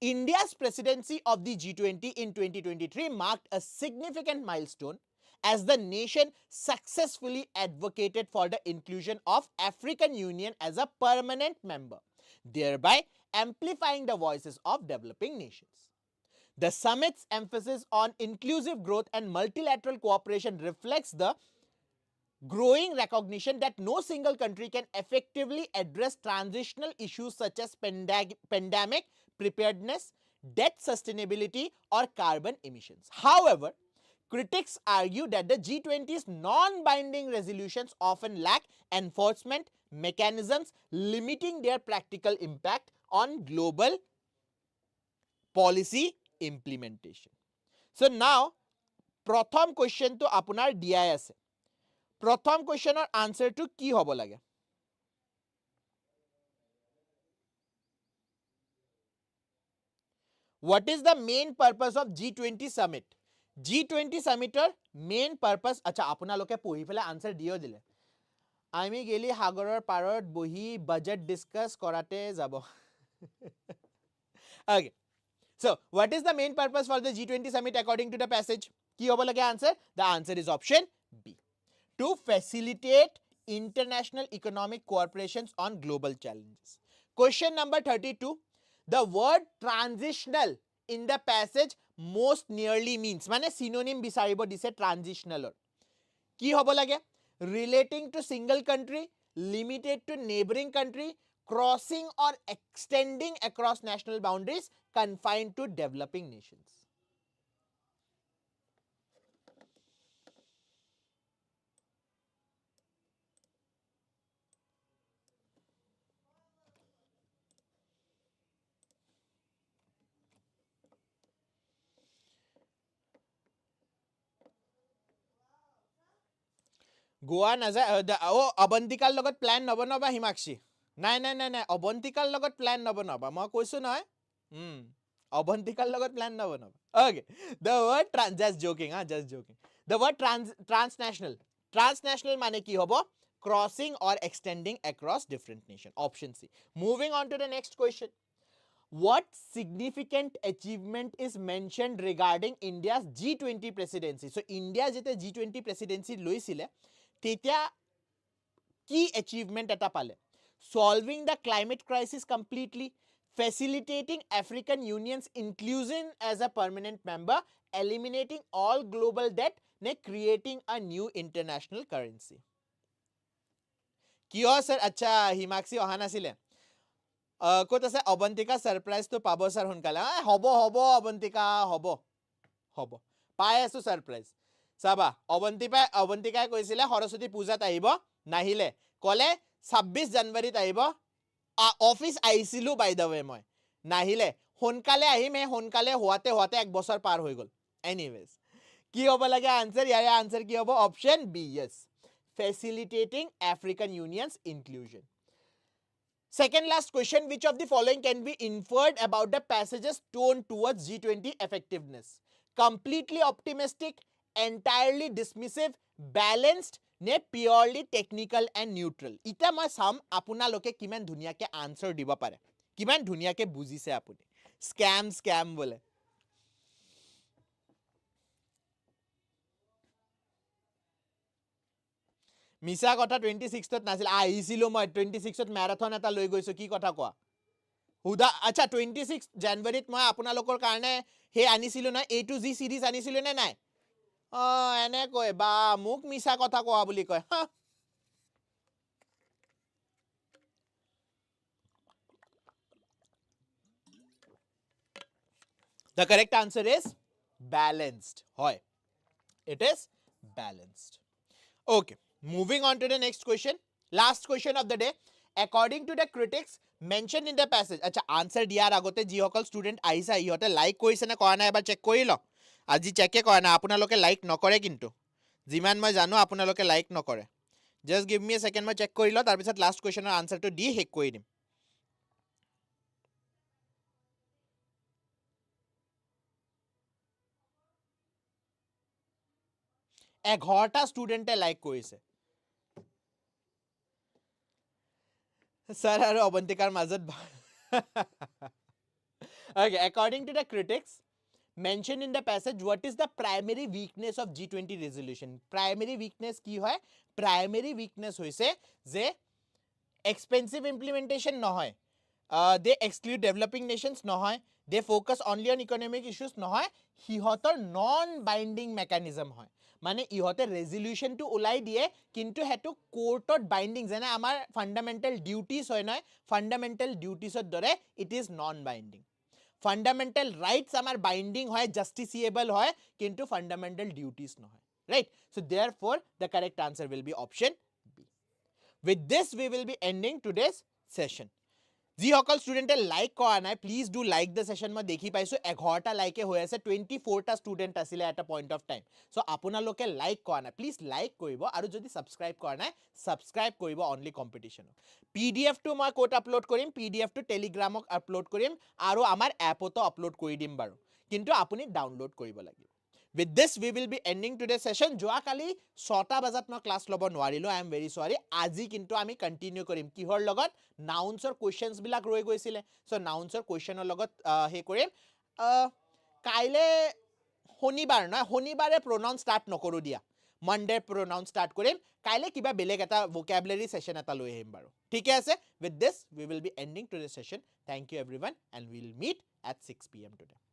India's presidency of the G20 in 2023 marked a significant milestone as the nation successfully advocated for the inclusion of African Union as a permanent member, thereby amplifying the voices of developing nations. The summit's emphasis on inclusive growth and multilateral cooperation reflects the growing recognition that no single country can effectively address transitional issues such as pandemic preparedness, debt sustainability, or carbon emissions. However, critics argue that the G20's non-binding resolutions often lack enforcement mechanisms, limiting their practical impact on global policy implementation. So now, prothom question to apunar diyai ase. প্ৰথম কোৱেশ্চনৰ আনসাৰটো কি হ'ব লাগে What is the main purpose of G20 summit? G20 summitor main purpose আচ্ছা আপোনালোকে পঢ়ি পেলাই আনসাৰ দিও দিলে আমি গেলি সাগৰৰ পাৰত বহি বাজেট ডিসকাস কৰাতে যাব Okay, so what is the main purpose for the G20 summit according to the passage? কি হ'ব লাগে answer? The answer is option B. To facilitate international economic cooperations on global challenges. Question number 32. The word transitional in the passage most nearly means, মানে synonym বিচাৰিব দিছে transitional কি হ'ব লাগে relating to single country, limited to neighboring country, crossing or extending across national boundaries, confined to developing nations. গোৱা নাযায় অৱন্তিকাৰ লগত প্লেন নবনাবা হিমাক্ষী নাই নাই নাই নাই অৱন্তিকাৰ লগত প্লেন নবনাবা মই কৈছো নহয় অৱন্তিকাৰ লগত plan নবনাবা okay the word just joking just joking the word transnational মানে কি হ'ব crossing or extending across different nation option C moving on to the next question what significant achievement is mentioned regarding India's G20 presidency so India jete G20 presidency loisile tetia কি achievement eta pale solving the climate crisis completely facilitating African Union's inclusion as a permanent member eliminating all global debt ne creating a new international currency কিয় sir acha himaksi oha nasile ক'ত আছে অৱন্তিকা সাৰপ্ৰাইজটো পাব স্যাৰ সোনকালে হ'ব হ'ব অৱন্তিকা হ'ব হ'ব পাই আছো সাৰপ্ৰাইজ চাবা অৱন্তিকাই কৈছিলে সৰস্বতী পূজাত আহিব নাহিলে ক'লে 26 জানুৱাৰীত আহিব অফিচ আহিছিলো বাই দ্য ৱে মই নাহিলে সোনকালে আহিম সোনকালে হোৱাতে এক বছৰ পাৰ হৈ গ'ল এনিৱেজ কি হ'ব লাগে আনসাৰ ইয়াৰে আনসাৰ কি হ'ব option B yes facilitating African Union's inclusion Second last question, which of the following can be inferred about the passage's tone towards G20 effectiveness? Completely optimistic, entirely dismissive, balanced, ne purely technical and neutral. Ita ma sam apuna loke kiman dunia ke answer diba pare. Kiman dunia ke buzi se apuni. Scam bole. মিছা কথা 26 ত নাছিল আহিছিলো মই 26 ত ম্যাৰাথন এটা লৈ গৈছো কি কথা কোৱা হুদা আচ্ছা 26 জানুৱাৰীত মই আপোনালোকৰ কাৰণে হে আনিছিলো না A to Z সিৰিজ আনিছিলো নে নাই এনে কয় বা মোক মিছা কথা কোৱা বুলি কয় The correct answer is balanced hoy it is balanced okay Moving on to the next question. Last question of the day. According to the critics mentioned in the passage. Acha answer diar agote ji hokal student aisa ihote like koise na kora na ebar check kori lo. Aji check e kora na apunaloke like nokore kintu. Jiman moi jano apunaloke like nokore. Just give me a second moi check kori lo tar pisat last question er answer to di hek kori dim. এঘৰটা ষ্টুডেণ্টে লাইক কৰিছে Sir, আৰু অৱন্তিকাৰ মাজত Okay, according to the critics mentioned in the passage, what is the primary weakness of G20 resolution? Primary weakness কি হয়? Primary weakness হৈছে যে expensive implementation নহয় they exclude developing nations নহয় they focus only on economic issues নহয় সিহঁতৰ non-binding mechanism হয় মানে ইহঁতে ৰেজলিউশনটো ওলাই দিয়ে কিন্তু হেতু কোৰ্টত বাইন্ডিং যেনে আমাৰ ফান্ডামেন্টাল ডিউটিজ হয় নহয় ফান্ডামেন্টাল ডিউটিজৰ দৰে it is non binding fundamental rights আমাৰ বাইন্ডিং হয় জাস্টিসিয়েবল হয় কিন্তু ফান্ডামেন্টাল ডিউটিজ নহয় right so therefore the correct answer will be option B with this we will be ending today's session যি সকল ষ্টুডেণ্টে লাইক কৰা নাই please do like the session মই দেখি পাইছো 11টা লাইকে হৈ আছে 24টা ষ্টুডেণ্ট আছিল এট আ পইণ্ট অফ টাইম সো আপোনালোকে লাইক কৰা নাই প্লিজ লাইক কৰিব আৰু যদি সাবস্ক্ৰাইব কৰা নাই সাবস্ক্ৰাইব কৰিব অনলি কম্পিটিশন পিডিএফ টো মই কোট আপলোড কৰিম পিডিএফ টো টেলিগ্ৰামক আপলোড কৰিম আৰু আমাৰ এপতো আপলোড কৰি দিম বাৰু কিন্তু আপুনি ডাউনলোড কৰিব লাগিব With this, we will be ending today's session. যোৱা কালি 6টা বজাত মই ক্লাছ লব নোৱাৰিলো I am very sorry. আজি কিন্তু আমি কন্টিনিউ কৰিম কিহৰ লগত নাউন্সৰ কোৱেশ্চনস বিলাক ৰৈ গৈছিলে সো নাউন্সৰ কোৱেশ্চনৰ লগত হে কৰিম কাইলে শনিবাৰ নহয় শনিবাৰে pronoun start নকৰো দিয়া Monday pronoun start কৰিম কাইলে কিবা বেলেগ এটা vocabulary session এটা লৈ আহিম বাৰু ঠিকে আছে With this, we will be ending today's session. Thank you everyone and we will meet at 6 p.m. today.